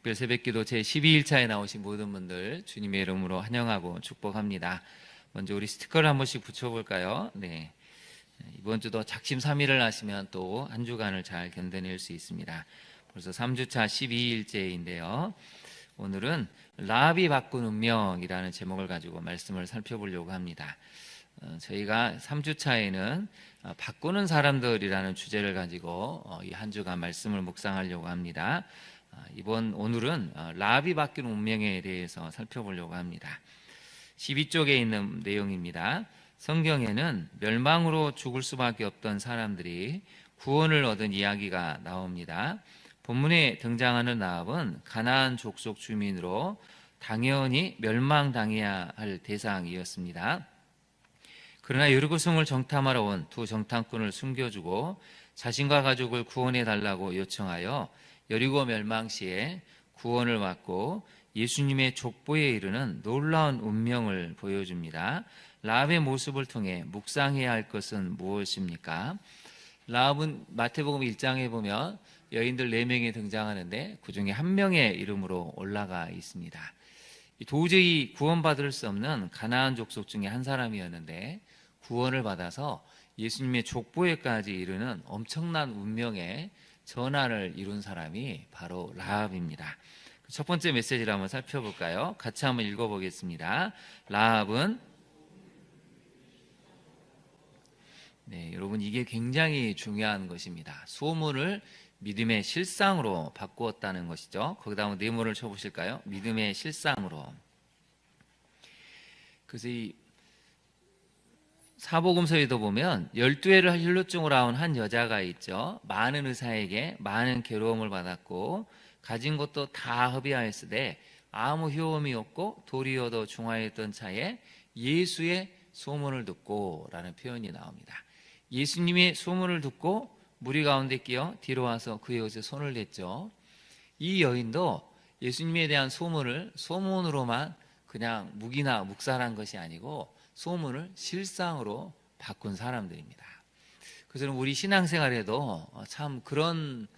특별 새벽기도 제12일차에 나오신 모든 분들 주님의 이름으로 환영하고 축복합니다. 먼저 우리 스티커를 한 번씩 붙여볼까요? 네. 이번 주도 작심삼일을 하시면 또 한 주간을 잘 견뎌낼 수 있습니다. 벌써 3주차 12일째인데요. 오늘은 라합이 바꾼 운명이라는 제목을 가지고 말씀을 살펴보려고 합니다. 저희가 3주차에는 바꾸는 사람들이라는 주제를 가지고 이 한 주간 말씀을 묵상하려고 합니다. 오늘은 라합이 바뀐 운명에 대해서 살펴보려고 합니다. 12쪽에 있는 내용입니다. 성경에는 멸망으로 죽을 수밖에 없던 사람들이 구원을 얻은 이야기가 나옵니다. 본문에 등장하는 라합은 가나안 족속 주민으로 당연히 멸망당해야 할 대상이었습니다. 그러나 여리고성을 정탐하러 온 두 정탐꾼을 숨겨주고 자신과 가족을 구원해 달라고 요청하여 여리고 멸망 시에 구원을 받고 예수님의 족보에 이르는 놀라운 운명을 보여줍니다. 라합의 모습을 통해 묵상해야 할 것은 무엇입니까? 라합은 마태복음 1장에 보면 여인들 4명이 등장하는데 그 중에 한 명의 이름으로 올라가 있습니다. 도저히 구원받을 수 없는 가나안 족속 중에 한 사람이었는데 구원을 받아서 예수님의 족보에까지 이르는 엄청난 운명의 전환을 이룬 사람이 바로 라합입니다. 첫 번째 메시지를 한번 살펴볼까요? 같이 한번 읽어보겠습니다. 라합은 여러분 이게 굉장히 중요한 것입니다. 소문을 믿음의 실상으로 바꾸었다는 것이죠. 거기다 한번 네모를 쳐보실까요? 믿음의 실상으로. 그래서 이 사복음서에도 보면 12회를 혈루증으로 나온 한 여자가 있죠. 많은 의사에게 많은 괴로움을 받았고 가진 것도 다 허비하였으되 아무 효험이 없고 도리어도 중하였던 차에 예수의 소문을 듣고 라는 표현이 나옵니다. 예수님의 소문을 듣고 무리 가운데 끼어 뒤로 와서 그의 옷에 손을 댔죠. 이 여인도 예수님에 대한 소문을 소문으로만 그냥 묵살한 것이 아니고 소문을 실상으로 바꾼 사람들입니다. 그래서 우리 신앙생활에도 참 그런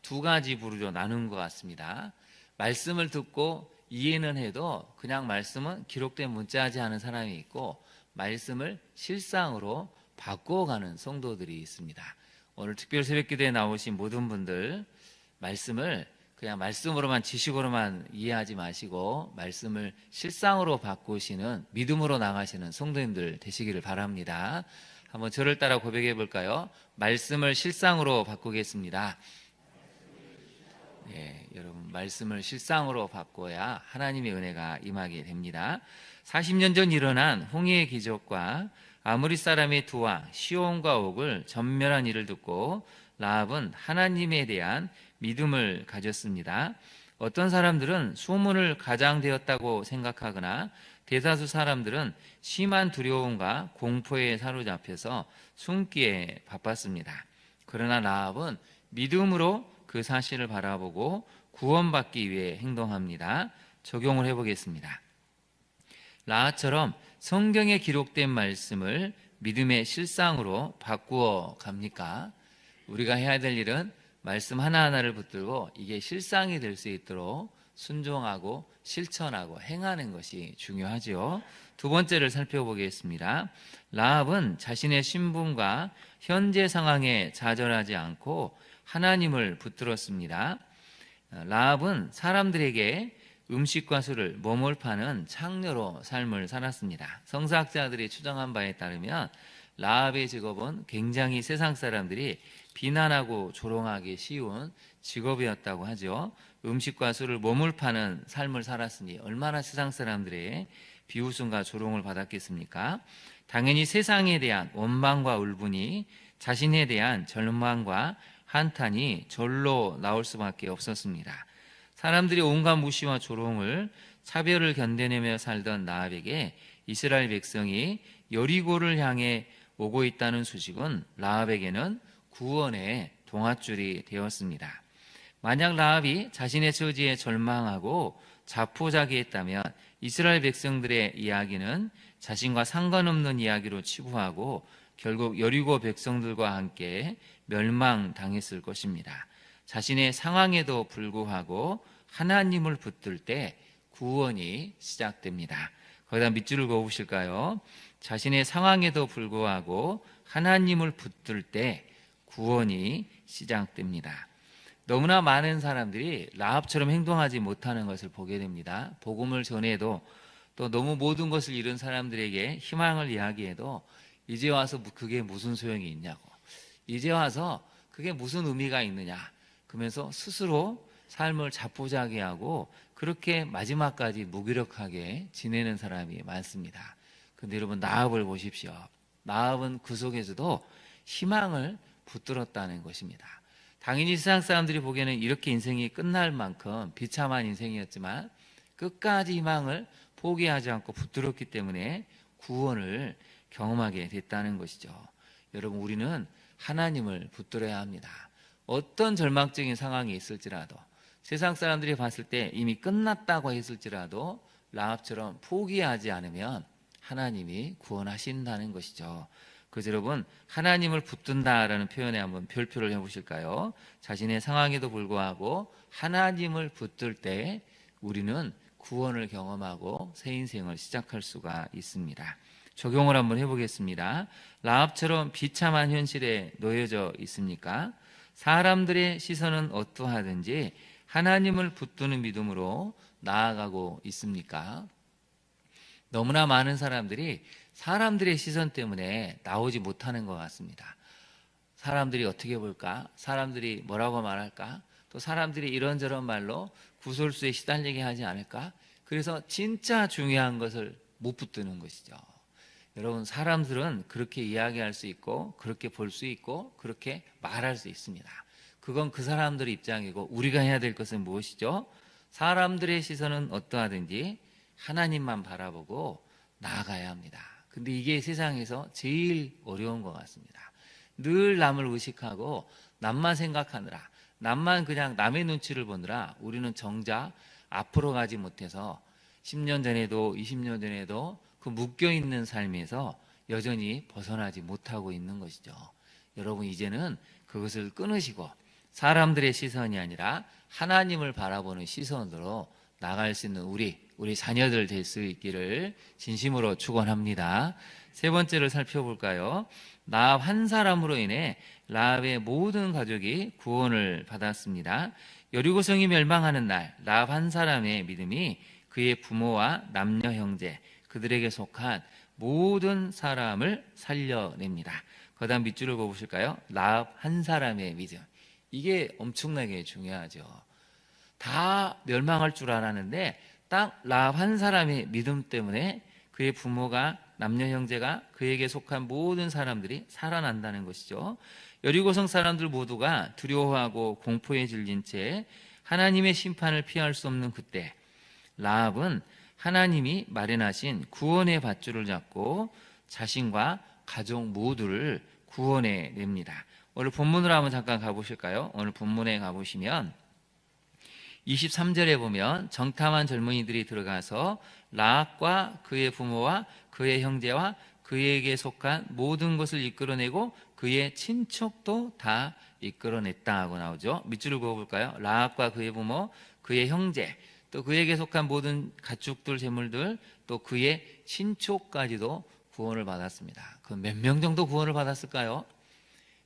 두 가지 부류로 나눈 것 같습니다. 말씀을 듣고 이해는 해도 그냥 말씀은 기록된 문자하지 않은 사람이 있고 말씀을 실상으로 바꾸어가는 성도들이 있습니다. 오늘 특별 새벽기도에 나오신 모든 분들 말씀을 그냥 말씀으로만 지식으로만 이해하지 마시고 말씀을 실상으로 바꾸시는 믿음으로 나가시는 성도님들 되시기를 바랍니다. 한번 저를 따라 고백해 볼까요? 말씀을 실상으로 바꾸겠습니다. 여러분 말씀을 실상으로 바꿔야 하나님의 은혜가 임하게 됩니다. 40년 전 일어난 홍해의 기적과 아모리 사람의 두 왕 시온과 옥을 전멸한 일을 듣고 라합은 하나님에 대한 믿음을 가졌습니다. 어떤 사람들은 소문을 가장되었다고 생각하거나 대다수 사람들은 심한 두려움과 공포에 사로잡혀서 숨기에 바빴습니다. 그러나 라합은 믿음으로 그 사실을 바라보고 구원받기 위해 행동합니다. 적용을 해보겠습니다. 라합처럼 성경에 기록된 말씀을 믿음의 실상으로 바꾸어 갑니까? 우리가 해야 될 일은 말씀 하나하나를 붙들고 이게 실상이 될 수 있도록 순종하고 실천하고 행하는 것이 중요하죠. 두 번째를 살펴보겠습니다. 라합은 자신의 신분과 현재 상황에 좌절하지 않고 하나님을 붙들었습니다. 라합은 사람들에게 음식과 술을 몸을 파는 창녀로 삶을 살았습니다. 성서학자들이 추정한 바에 따르면 라합의 직업은 굉장히 세상 사람들이 비난하고 조롱하기 쉬운 직업이었다고 하죠. 음식과 술을 몸을 파는 삶을 살았으니 얼마나 세상 사람들의 비웃음과 조롱을 받았겠습니까? 당연히 세상에 대한 원망과 울분이 자신에 대한 절망과 한탄이 절로 나올 수밖에 없었습니다. 사람들이 온갖 무시와 조롱을 차별을 견뎌내며 살던 라합에게 이스라엘 백성이 여리고를 향해 오고 있다는 소식은 라합에게는 구원의 동아줄이 되었습니다. 만약 라합이 자신의 처지에 절망하고 자포자기했다면 이스라엘 백성들의 이야기는 자신과 상관없는 이야기로 치부하고 결국 여리고 백성들과 함께 멸망당했을 것입니다. 자신의 상황에도 불구하고 하나님을 붙들 때 구원이 시작됩니다. 거기다 밑줄을 그어보실까요? 자신의 상황에도 불구하고 하나님을 붙들 때 구원이 시작됩니다. 너무나 많은 사람들이 라합처럼 행동하지 못하는 것을 보게 됩니다. 복음을 전해도 또 너무 모든 것을 잃은 사람들에게 희망을 이야기해도 이제 와서 그게 무슨 소용이 있냐고, 이제 와서 그게 무슨 의미가 있느냐 그러면서 스스로 삶을 자포자기하고 그렇게 마지막까지 무기력하게 지내는 사람이 많습니다. 근데 여러분, 라합을 보십시오. 라합은 그 속에서도 희망을 붙들었다는 것입니다. 당연히 세상 사람들이 보기에는 이렇게 인생이 끝날 만큼 비참한 인생이었지만 끝까지 희망을 포기하지 않고 붙들었기 때문에 구원을 경험하게 됐다는 것이죠. 여러분, 우리는 하나님을 붙들어야 합니다. 어떤 절망적인 상황이 있을지라도, 세상 사람들이 봤을 때 이미 끝났다고 했을지라도 라합처럼 포기하지 않으면 하나님이 구원하신다는 것이죠. 그래서 여러분, 하나님을 붙든다라는 표현에 한번 별표를 해보실까요? 자신의 상황에도 불구하고 하나님을 붙들 때 우리는 구원을 경험하고 새 인생을 시작할 수가 있습니다. 적용을 한번 해보겠습니다. 라합처럼 비참한 현실에 놓여져 있습니까? 사람들의 시선은 어떠하든지 하나님을 붙드는 믿음으로 나아가고 있습니까? 너무나 많은 사람들이 사람들의 시선 때문에 나오지 못하는 것 같습니다. 사람들이 어떻게 볼까? 사람들이 뭐라고 말할까? 또 사람들이 이런저런 말로 구설수에 시달리게 하지 않을까? 그래서 진짜 중요한 것을 못 붙드는 것이죠. 여러분, 사람들은 그렇게 이야기할 수 있고 그렇게 볼 수 있고 그렇게 말할 수 있습니다. 그건 그 사람들의 입장이고 우리가 해야 될 것은 무엇이죠? 사람들의 시선은 어떠하든지 하나님만 바라보고 나아가야 합니다. 근데 이게 세상에서 제일 어려운 것 같습니다. 늘 남을 의식하고 남만 생각하느라, 남만 그냥 남의 눈치를 보느라 우리는 정작 앞으로 가지 못해서 10년 전에도 20년 전에도 그 묶여있는 삶에서 여전히 벗어나지 못하고 있는 것이죠. 여러분, 이제는 그것을 끊으시고 사람들의 시선이 아니라 하나님을 바라보는 시선으로 나갈 수 있는 우리 자녀들 될 수 있기를 진심으로 축원합니다. 세 번째를 살펴볼까요? 라합 한 사람으로 인해 라합의 모든 가족이 구원을 받았습니다. 여리고성이 멸망하는 날, 라합 한 사람의 믿음이 그의 부모와 남녀 형제, 그들에게 속한 모든 사람을 살려냅니다. 그다음 밑줄을 보실까요? 라합 한 사람의 믿음. 이게 엄청나게 중요하죠. 다 멸망할 줄 알았는데 딱 라합 한 사람의 믿음 때문에 그의 부모가, 남녀 형제가, 그에게 속한 모든 사람들이 살아난다는 것이죠. 여리고성 사람들 모두가 두려워하고 공포에 질린 채 하나님의 심판을 피할 수 없는 그때, 라합은 하나님이 마련하신 구원의 밧줄을 잡고 자신과 가족 모두를 구원해 냅니다. 오늘 본문으로 한번 잠깐 가보실까요? 오늘 본문에 가보시면 23절에 보면 정탐한 젊은이들이 들어가서 라합과 그의 부모와 그의 형제와 그에게 속한 모든 것을 이끌어내고 그의 친척도 다 이끌어냈다 하고 나오죠. 밑줄을 그어볼까요? 라합과 그의 부모, 그의 형제, 또 그에게 속한 모든 가축들, 재물들, 또 그의 친척까지도 구원을 받았습니다. 그 몇 명 정도 구원을 받았을까요?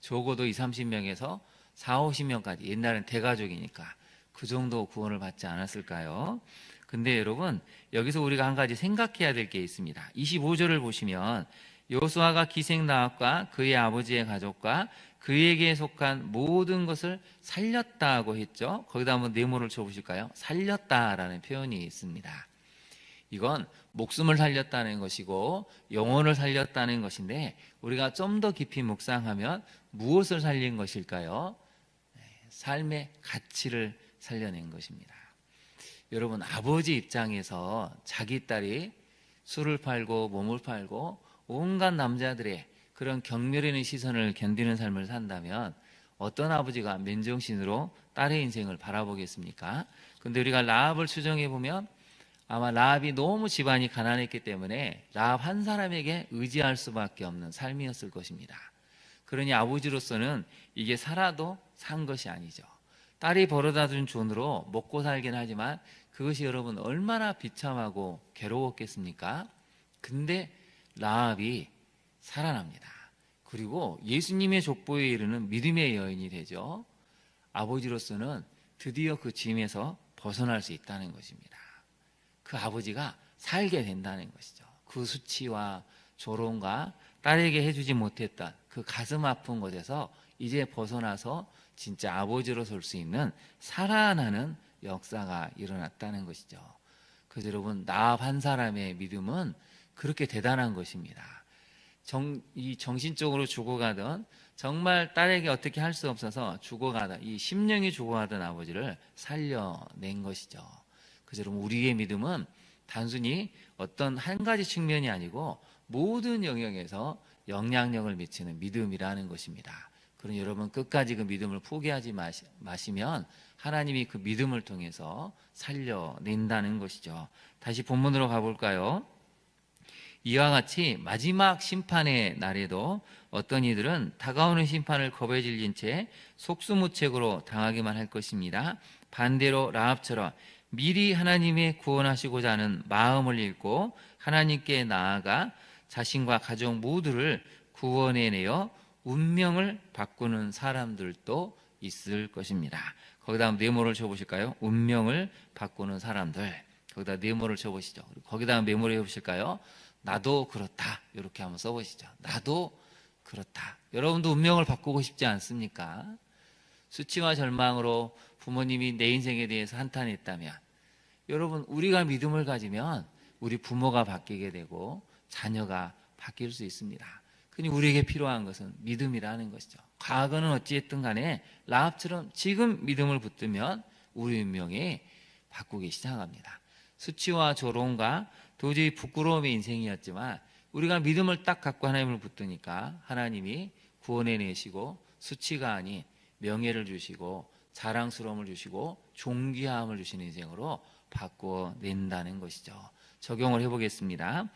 적어도 20, 30명에서 40, 50명까지. 옛날엔 대가족이니까 그 정도 구원을 받지 않았을까요? 근데 여러분, 여기서 우리가 한 가지 생각해야 될 게 있습니다. 25절을 보시면 여호수아가 기생 라합과 그의 아버지의 가족과 그에게 속한 모든 것을 살렸다고 했죠. 거기다 한번 네모를 쳐보실까요? 살렸다라는 표현이 있습니다. 이건 목숨을 살렸다는 것이고 영혼을 살렸다는 것인데, 우리가 좀 더 깊이 묵상하면 무엇을 살린 것일까요? 삶의 가치를 살려낸 것입니다. 여러분, 아버지 입장에서 자기 딸이 술을 팔고 몸을 팔고 온갖 남자들의 그런 경멸하는 시선을 견디는 삶을 산다면 어떤 아버지가 맨정신으로 딸의 인생을 바라보겠습니까? 근데 우리가 라합을 추정해 보면 아마 라합이 너무 집안이 가난했기 때문에 라합 한 사람에게 의지할 수밖에 없는 삶이었을 것입니다. 그러니 아버지로서는 이게 살아도 산 것이 아니죠. 딸이 벌어다 준 돈으로 먹고 살긴 하지만 그것이 여러분 얼마나 비참하고 괴로웠겠습니까? 근데 라합이 살아납니다. 그리고 예수님의 족보에 이르는 믿음의 여인이 되죠. 아버지로서는 드디어 그 짐에서 벗어날 수 있다는 것입니다. 그 아버지가 살게 된다는 것이죠. 그 수치와 조롱과 딸에게 해주지 못했던 그 가슴 아픈 것에서 이제 벗어나서 진짜 아버지로 설 수 있는 살아나는 역사가 일어났다는 것이죠. 그래서 여러분, 라합 한 사람의 믿음은 그렇게 대단한 것입니다. 이 정신적으로 죽어가던, 정말 딸에게 어떻게 할 수 없어서 죽어가던, 이 심령이 죽어가던 아버지를 살려낸 것이죠. 그래서 여러분, 우리의 믿음은 단순히 어떤 한 가지 측면이 아니고 모든 영역에서 영향력을 미치는 믿음이라는 것입니다. 그럼 여러분, 끝까지 그 믿음을 포기하지 마시면 하나님이 그 믿음을 통해서 살려낸다는 것이죠. 다시 본문으로 가볼까요? 이와 같이 마지막 심판의 날에도 어떤 이들은 다가오는 심판을 겁에 질린 채 속수무책으로 당하기만 할 것입니다. 반대로 라합처럼 미리 하나님의 구원하시고자 하는 마음을 읽고 하나님께 나아가 자신과 가족 모두를 구원해내어 운명을 바꾸는 사람들도 있을 것입니다. 거기다 한번 네모를 쳐보실까요? 운명을 바꾸는 사람들. 거기다 네모를 쳐보시죠. 거기다 한번 메모를 해보실까요? 나도 그렇다. 이렇게 한번 써보시죠. 나도 그렇다. 여러분도 운명을 바꾸고 싶지 않습니까? 수치와 절망으로 부모님이 내 인생에 대해서 한탄했다면, 여러분, 우리가 믿음을 가지면 우리 부모가 바뀌게 되고 자녀가 바뀔 수 있습니다. 그러니 우리에게 필요한 것은 믿음이라는 것이죠. 과거는 어찌했든 간에 라합처럼 지금 믿음을 붙들면 우리 운명이 바꾸기 시작합니다. 수치와 조롱과 도저히 부끄러움의 인생이었지만 우리가 믿음을 딱 갖고 하나님을 붙드니까 하나님이 구원해내시고 수치가 아닌 명예를 주시고 자랑스러움을 주시고 존귀함을 주시는 인생으로 바꿔낸다는 것이죠. 적용을 해보겠습니다.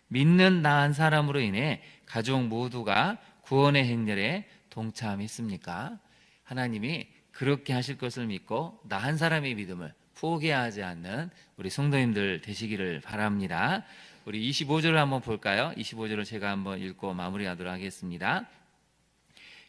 믿는 나 한 사람으로 인해 가족 모두가 구원의 행렬에 동참했습니까? 하나님이 그렇게 하실 것을 믿고 나 한 사람의 믿음을 포기하지 않는 우리 성도님들 되시기를 바랍니다. 우리 25절을 한번 볼까요? 25절을 제가 한번 읽고 마무리하도록 하겠습니다.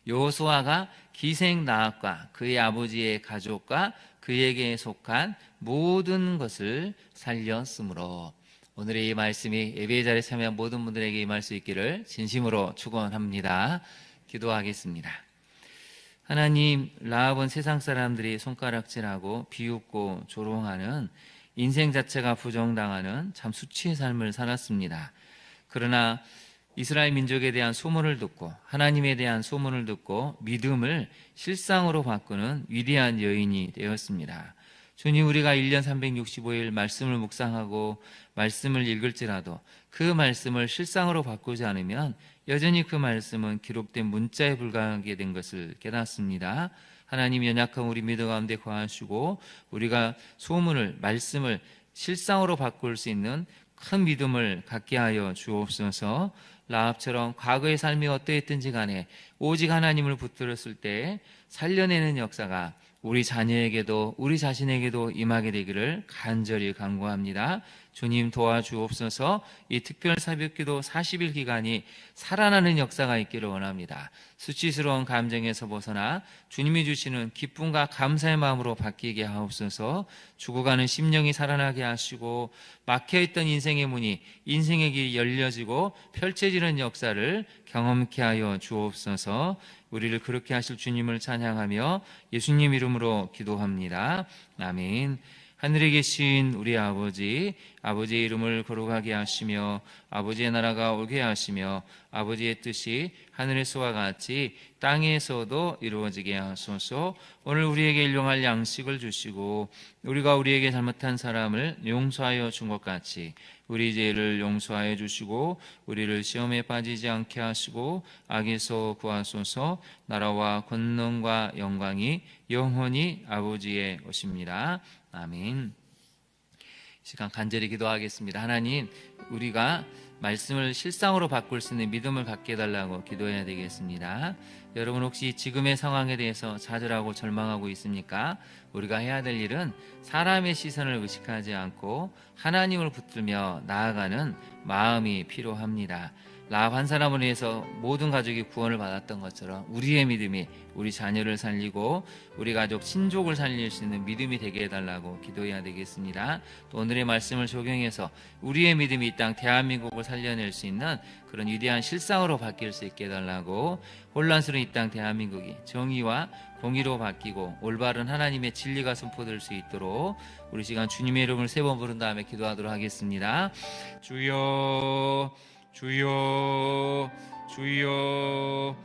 여호수아가 기생 라합과 그의 아버지의 가족과 그에게 속한 모든 것을 살렸으므로. 오늘의 이 말씀이 예배의 자리에 참여한 모든 분들에게 임할 수 있기를 진심으로 축원합니다. 기도하겠습니다. 하나님, 라합은 세상 사람들이 손가락질하고 비웃고 조롱하는 인생 자체가 부정당하는 참 수치의 삶을 살았습니다. 그러나 이스라엘 민족에 대한 소문을 듣고 하나님에 대한 소문을 듣고 믿음을 실상으로 바꾸는 위대한 여인이 되었습니다. 주님, 우리가 1년 365일 말씀을 묵상하고 말씀을 읽을지라도 그 말씀을 실상으로 바꾸지 않으면 여전히 그 말씀은 기록된 문자에 불과하게 된 것을 깨닫습니다. 하나님, 연약한 우리 믿음 가운데 거하시고 우리가 소문을, 말씀을 실상으로 바꿀 수 있는 큰 믿음을 갖게 하여 주옵소서. 라합처럼 과거의 삶이 어떠했든지 간에 오직 하나님을 붙들었을 때 살려내는 역사가 우리 자녀에게도 우리 자신에게도 임하게 되기를 간절히 간구합니다. 주님, 도와주옵소서. 이 특별 새벽기도 40일 기간이 살아나는 역사가 있기를 원합니다. 수치스러운 감정에서 벗어나 주님이 주시는 기쁨과 감사의 마음으로 바뀌게 하옵소서. 죽어가는 심령이 살아나게 하시고 막혀있던 인생의 문이, 인생의 길이 열려지고 펼쳐지는 역사를 경험케 하여 주옵소서. 우리를 그렇게 하실 주님을 찬양하며 예수님 이름으로 기도합니다. 아멘. 하늘에 계신 우리 아버지, 아버지의 이름을 거룩하게 하시며 아버지의 나라가 오게 하시며 아버지의 뜻이 하늘에서와 같이 땅에서도 이루어지게 하소서. 오늘 우리에게 일용할 양식을 주시고 우리가 우리에게 잘못한 사람을 용서하여 준 것 같이 우리 죄를 용서하여 주시고 우리를 시험에 빠지지 않게 하시고 악에서 구하소서. 나라와 권능과 영광이 영원히 아버지의 것입니다. 아멘. 시간 간절히 기도하겠습니다. 하나님, 우리가 말씀을 실상으로 바꿀 수 있는 믿음을 갖게 해달라고 기도해야 되겠습니다. 여러분 혹시 지금의 상황에 대해서 좌절하고 절망하고 있습니까? 우리가 해야 될 일은 사람의 시선을 의식하지 않고 하나님을 붙들며 나아가는 마음이 필요합니다. 라합 한 사람을 위해서 모든 가족이 구원을 받았던 것처럼 우리의 믿음이 우리 자녀를 살리고 우리 가족 친족을 살릴 수 있는 믿음이 되게 해달라고 기도해야 되겠습니다. 또 오늘의 말씀을 적용해서 우리의 믿음이 이 땅 대한민국을 살려낼 수 있는 그런 위대한 실상으로 바뀔 수 있게 해달라고, 혼란스러운 이 땅 대한민국이 정의와 공의로 바뀌고 올바른 하나님의 진리가 선포될 수 있도록 우리 시간 주님의 이름을 세 번 부른 다음에 기도하도록 하겠습니다. 주여, 주여, 주여.